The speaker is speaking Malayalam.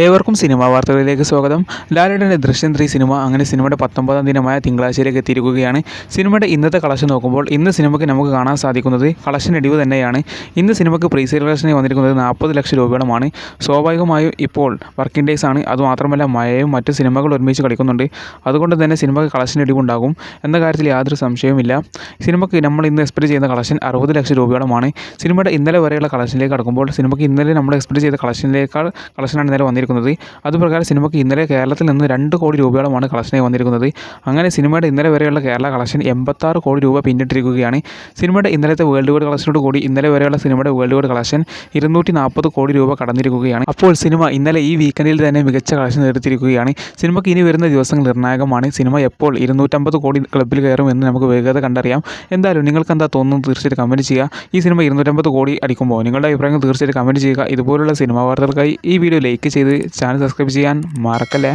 ഏവർക്കും സിനിമാ വാർത്തകളിലേക്ക് സ്വാഗതം. ലാലേട്ടൻ്റെ ദൃശ്യം 3 സിനിമ അങ്ങനെ സിനിമയുടെ 19-ാം ദിനമായ തിങ്കളാഴ്ചയിലേക്ക് എത്തിയിരിക്കുകയാണ്. സിനിമയുടെ ഇന്നത്തെ കളക്ഷൻ നോക്കുമ്പോൾ ഇന്ന് സിനിമയ്ക്ക് നമുക്ക് കാണാൻ സാധിക്കുന്നത് കളക്ഷൻ ഇടിവ് തന്നെയാണ്. ഇന്ന് സിനിമയ്ക്ക് പ്രീ സെയിൽ കളക്ഷനായി വന്നിരിക്കുന്നത് 40 ലക്ഷം രൂപയോളമാണ്. സ്വാഭാവികമായും ഇപ്പോൾ വർക്കിംഗ് ഡേയ്സ് ആണ്. അതുമാത്രമല്ല മഴയും മറ്റ് സിനിമകൾ ഒരുമിച്ച് കളിക്കുന്നുണ്ട്. അതുകൊണ്ട് തന്നെ സിനിമയ്ക്ക് കളക്ഷൻ ഇടിവുണ്ടാകും എന്ന കാര്യത്തിൽ യാതൊരു സംശയവുമില്ല. സിനിമയ്ക്ക് നമ്മൾ ഇന്ന് എക്സ്പെക്ട് ചെയ്യുന്ന കളക്ഷൻ 60 ലക്ഷം രൂപയോളമാണ്. സിനിമയുടെ ഇന്നലെ വരെയുള്ള കളക്ഷനിലേക്ക് കടക്കുമ്പോൾ സിനിമയ്ക്ക് ഇന്നലെ നമ്മൾ എക്സ്പെക്ട് ചെയ്ത കളക്ഷനാണ് ഇന്നലെ വന്നിരിക്കുന്നത്. അതുപ്രകാരം സിനിമയ്ക്ക് ഇന്നലെ കേരളത്തിൽ നിന്ന് 2 കോടി രൂപയോളമാണ് കളക്ഷനായി വന്നിരിക്കുന്നത്. അങ്ങനെ സിനിമയുടെ ഇന്നലെ വരെയുള്ള കേരള കളക്ഷൻ 86 കോടി രൂപ പിന്നിട്ടിരിക്കുകയാണ്. സിനിമയുടെ ഇന്നലത്തെ വേൾഡ് വൈഡ് കളക്ഷനോട് കൂടി ഇന്നലെ വരെയുള്ള സിനിമയുടെ വേൾഡ് വൈഡ് കളക്ഷൻ 240 കോടി രൂപ കടന്നിരിക്കുകയാണ്. അപ്പോൾ സിനിമ ഇന്നലെ ഈ വീക്കെൻഡിൽ തന്നെ മികച്ച കളക്ഷൻ നേടിയിരിക്കുകയാണ്. സിനിമയ്ക്ക് ഇനി വരുന്ന ദിവസങ്ങൾ നിർണായകമാണ്. സിനിമ എപ്പോൾ 250 കോടി ക്ലബ്ബിൽ കയറുമെന്ന് നമുക്ക് വേഗത കണ്ടറിയാം. എന്തായാലും നിങ്ങൾക്ക് എന്താ തോന്നുന്നത് തീർച്ചയായിട്ടും കമൻറ്റ് ചെയ്യുക. ഈ സിനിമ 250 കോടി അടിക്കുമ്പോൾ നിങ്ങളുടെ അഭിപ്രായങ്ങൾ തീർച്ചയായിട്ടും കമൻറ്റ് ചെയ്യുക. ഇതുപോലുള്ള സിനിമാ വാർത്തകൾക്കായി ഈ വീഡിയോ ലൈക്ക് ചെയ്ത് ചാനൽ സബ്സ്ക്രൈബ് ചെയ്യാൻ മറക്കല്ലേ.